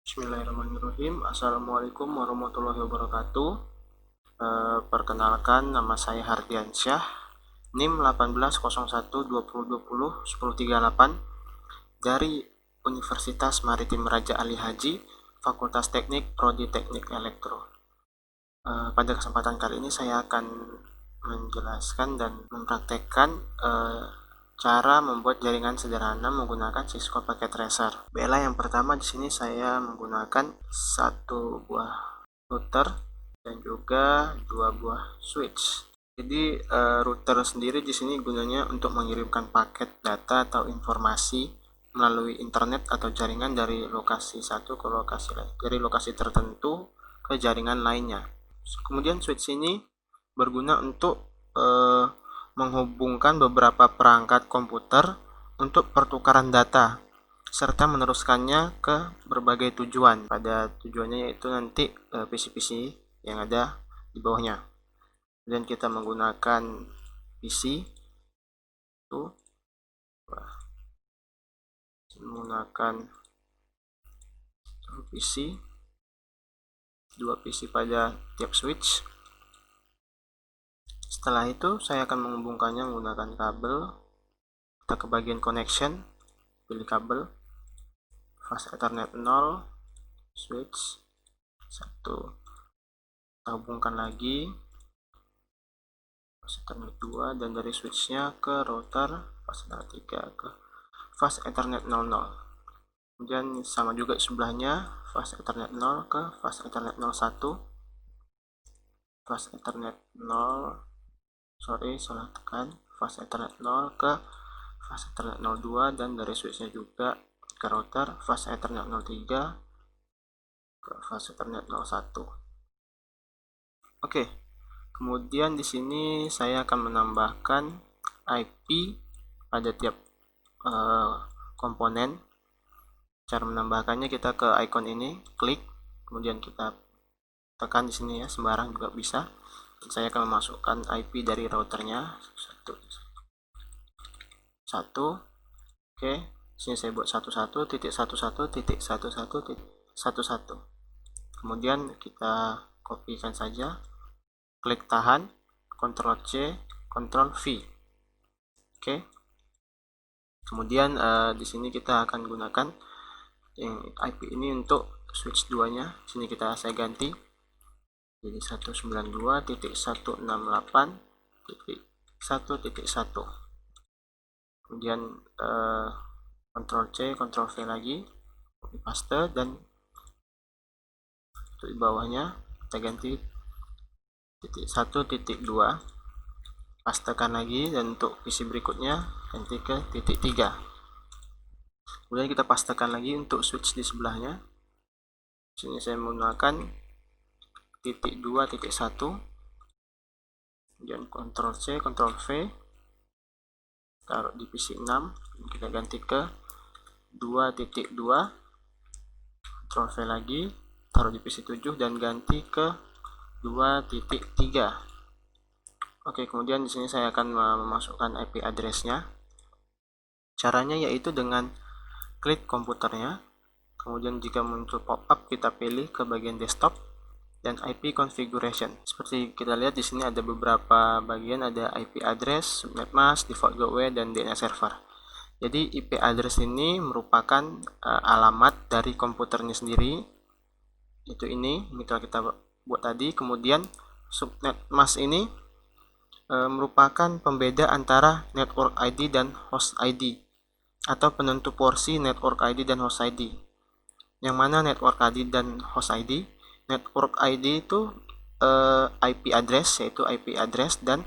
Bismillahirrahmanirrahim. Assalamualaikum warahmatullahi wabarakatuh. Perkenalkan, nama saya Hardiansyah, NIM 180120201038 dari Universitas Maritim Raja Ali Haji, Fakultas Teknik, Prodi Teknik Elektro. Pada kesempatan kali ini saya akan menjelaskan dan mempraktekkan cara membuat jaringan sederhana menggunakan Cisco Packet Tracer. BLA yang pertama di sini saya menggunakan satu buah router dan juga dua buah switch. Jadi router sendiri di sini gunanya untuk mengirimkan paket data atau informasi melalui internet atau jaringan dari lokasi satu ke lokasi lain, dari lokasi tertentu ke jaringan lainnya. Kemudian switch ini berguna untuk menghubungkan beberapa perangkat komputer untuk pertukaran data serta meneruskannya ke berbagai tujuan. Pada tujuannya yaitu nanti PC-PC yang ada di bawahnya. Dan kita menggunakan PC itu menggunakan PC, dua PC pada tiap switch. Setelah itu saya akan menghubungkannya menggunakan kabel. Kita ke bagian connection, pilih kabel, fast ethernet 0, switch 1, kita hubungkan lagi fast ethernet 2, dan dari switchnya ke router fast ethernet 3 ke fast ethernet 00. Kemudian sama juga sebelahnya, fast ethernet 0 ke fast ethernet 01, fast ethernet 0, salah tekan, fast ethernet 0 ke fast ethernet 02, dan dari switchnya juga ke router fast ethernet 03 ke fast ethernet 01. Oke, kemudian di sini saya akan menambahkan IP pada tiap komponen. Cara menambahkannya, kita ke icon ini, klik, kemudian kita tekan di sini ya, sembarang juga bisa. Saya akan memasukkan IP dari routernya 1. Oke, sini saya buat 11.11.11.11.11. Kemudian kita kopikan saja, klik tahan, Ctrl C, Ctrl V. Oke. Kemudian di sini kita akan gunakan yang IP ini untuk switch 2-nya. Sini saya ganti jadi 192.168.1.1. Kemudian Ctrl C, Ctrl V lagi, copy paste, dan di bawahnya kita ganti 1.2, pastekan lagi, dan untuk PC berikutnya ganti ke 3. Kemudian kita pastekan lagi untuk switch di sebelahnya. Sini saya menggunakan 2.1, kemudian Ctrl C, Ctrl V, taruh di PC 6, kita ganti ke 2.2, Ctrl V lagi, taruh di PC 7, dan ganti ke 2.3. Oke, kemudian di sini saya akan memasukkan IP address-nya. Caranya yaitu dengan klik komputernya, kemudian jika muncul pop-up kita pilih ke bagian desktop dan IP configuration. Seperti kita lihat di sini ada beberapa bagian, ada IP address, subnet mask, default gateway, dan DNS server. Jadi IP address ini merupakan alamat dari komputernya sendiri. Itu ini telah kita buat tadi. Kemudian subnet mask ini merupakan pembeda antara network ID dan host ID, atau penentu porsi network ID dan host ID. Yang mana network ID dan host ID? Network ID itu IP address, yaitu IP address, dan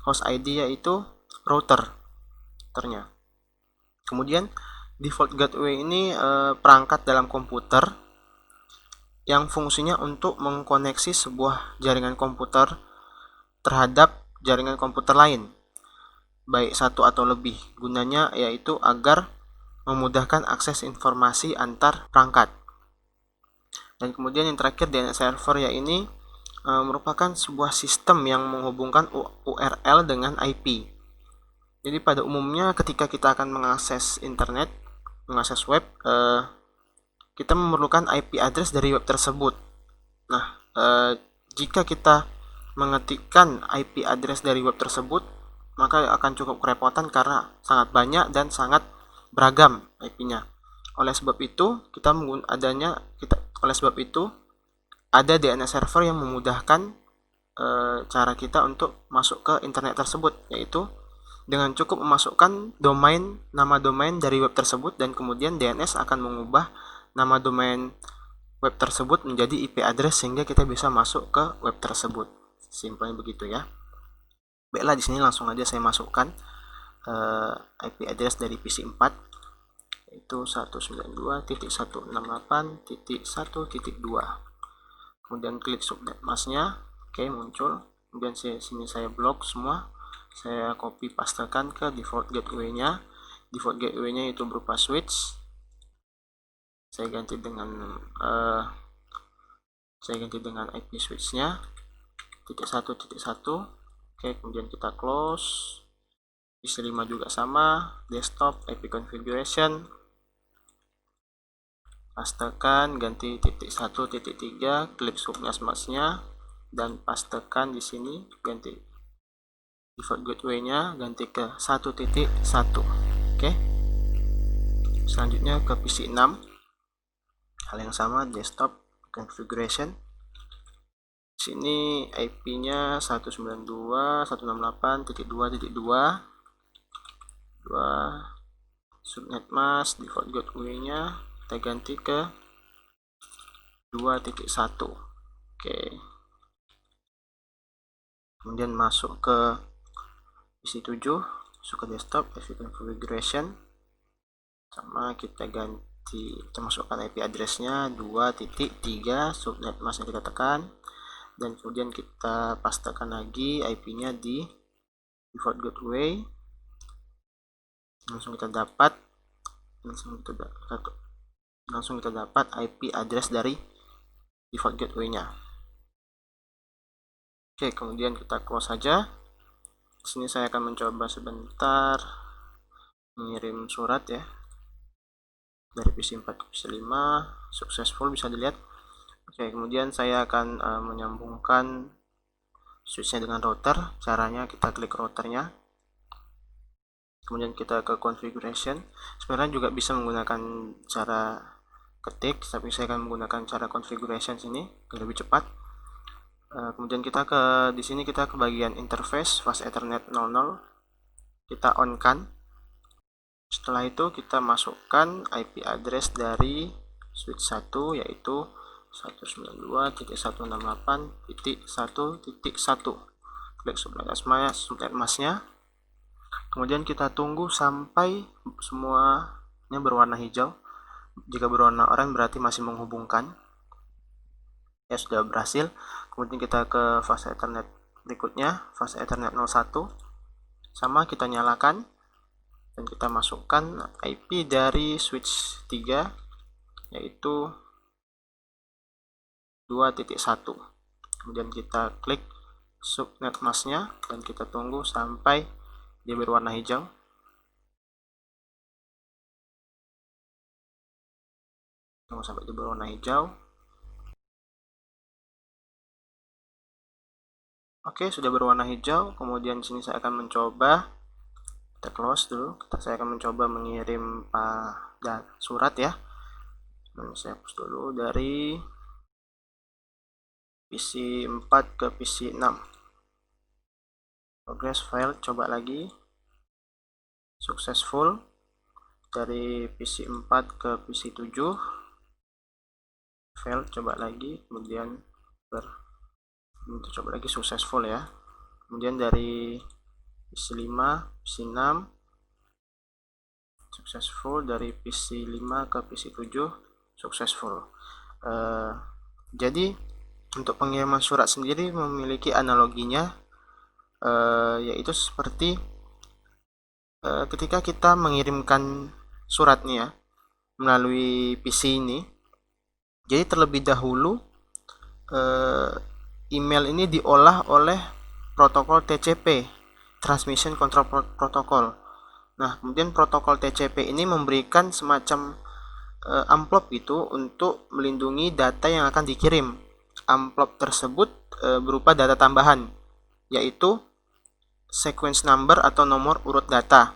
host ID yaitu routernya. Kemudian default gateway ini perangkat dalam komputer yang fungsinya untuk mengkoneksi sebuah jaringan komputer terhadap jaringan komputer lain, baik satu atau lebih. Gunanya yaitu agar memudahkan akses informasi antar perangkat. Dan kemudian yang terakhir, DNS server, ya ini merupakan sebuah sistem yang menghubungkan URL dengan IP. Jadi pada umumnya ketika kita akan mengakses internet, mengakses web, kita memerlukan IP address dari web tersebut. Nah, jika kita mengetikkan IP address dari web tersebut, maka akan cukup kerepotan karena sangat banyak dan sangat beragam IP-nya. Oleh sebab itu, ada DNS server yang memudahkan cara kita untuk masuk ke internet tersebut, yaitu dengan cukup memasukkan nama domain dari web tersebut, dan kemudian DNS akan mengubah nama domain web tersebut menjadi IP address sehingga kita bisa masuk ke web tersebut. Simpelnya begitu ya. Baiklah, di sini langsung aja saya masukkan IP address dari PC 4, yaitu 192.168.1.2. Kemudian klik subnet masknya. Oke, muncul. Kemudian sini saya blok semua. Saya copy pastekan ke default gateway-nya. Default gateway-nya itu berupa switch. Saya ganti dengan IP switch-nya .1.1. Oke, kemudian kita close. PC 5 juga sama. Desktop IP configuration. Pastekan, ganti .1.3, klik subnet masknya dan pastekan di sini, ganti default gateway-nya, ganti ke 1.1. Oke. Selanjutnya ke PC 6. Hal yang sama, desktop configuration. Sini IP-nya 192.168.2.2. Subnet mask, default gateway-nya kita ganti ke 2.1. Oke. Kemudian masuk ke PC 7, masuk ke desktop, IP configuration. Sama kita masukkan IP address-nya 2.3, subnet mask yang kita tekan, dan kemudian kita pastekan lagi IP-nya di default gateway. Langsung kita dapat IP address dari default gateway-nya. Oke, kemudian kita close saja. Di sini saya akan mencoba sebentar mengirim surat ya dari PC 4 ke PC 5, successful, bisa dilihat. Oke, kemudian saya akan menyambungkan switch-nya dengan router. Caranya kita klik routernya, kemudian kita ke configuration. Sebenarnya juga bisa menggunakan cara ketik, tapi saya akan menggunakan cara configuration sini lebih cepat. Kemudian di sini kita ke bagian interface fast ethernet 00, kita on kan. Setelah itu kita masukkan IP address dari switch 1, yaitu 192.168.1.1. Klik subnet masknya. Kemudian kita tunggu sampai semuanya berwarna hijau. Jika berwarna oranye berarti masih menghubungkan. Ya, sudah berhasil. Kemudian kita ke fast ethernet berikutnya, fast ethernet 01. Sama, kita nyalakan dan kita masukkan IP dari switch 3, yaitu 2.1. Kemudian kita klik subnet masknya dan kita tunggu sampai dia berwarna hijau. Tunggu sampai dia berwarna hijau. Oke, sudah berwarna hijau. Kemudian di sini saya akan mencoba, kita close dulu. Saya akan mencoba mengirim surat ya. Saya hapus dulu dari PC 4 ke PC 6. Progress file, coba lagi. Successful. Dari PC 4 ke PC 7. Fail, coba lagi. Kemudian coba lagi, successful ya. Kemudian dari PC 5, PC 6, successful. Dari PC 5 ke PC 7, successful. Jadi untuk pengiriman surat sendiri memiliki analoginya, yaitu seperti ketika kita mengirimkan surat nih ya melalui PC ini. Jadi terlebih dahulu email ini diolah oleh protokol TCP, Transmission Control Protocol. Nah, kemudian protokol TCP ini memberikan semacam amplop itu untuk melindungi data yang akan dikirim. Amplop tersebut berupa data tambahan, yaitu sequence number atau nomor urut data,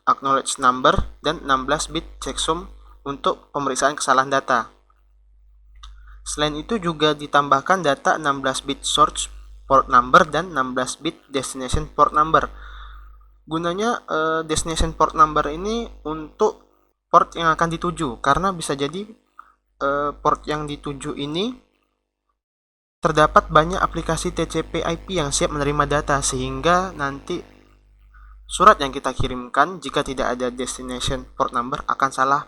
acknowledge number, dan 16 bit checksum untuk pemeriksaan kesalahan data. Selain itu juga ditambahkan data 16 bit source port number dan 16 bit destination port number. Gunanya destination port number ini untuk port yang akan dituju, karena bisa jadi port yang dituju ini terdapat banyak aplikasi TCP/IP yang siap menerima data, sehingga nanti surat yang kita kirimkan jika tidak ada destination port number akan salah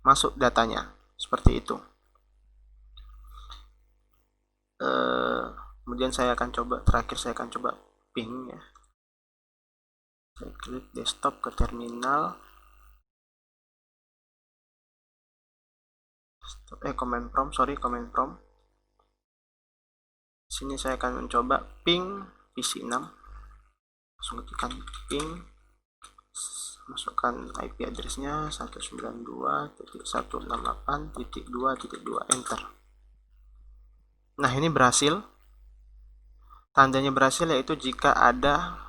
masuk datanya. Seperti itu. Kemudian terakhir saya akan coba ping ya. Saya klik desktop ke terminal. Command prompt. Sini saya akan mencoba ping PC6. Langsung ketikkan ping, masukkan IP addressnya 192.168.2.2, enter. Nah, ini berhasil. Tandanya berhasil yaitu jika ada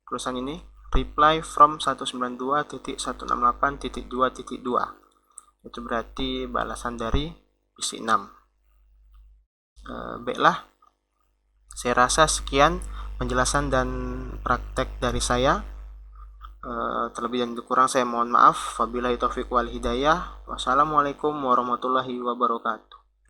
tulisan ini reply from 192.168.2.2. Itu berarti balasan dari PC6. Baiklah, saya rasa sekian penjelasan dan praktek dari saya. Terlebih dan kurang saya mohon maaf. Wabillahi taufiq wal hidayah. Wassalamualaikum warahmatullahi wabarakatuh.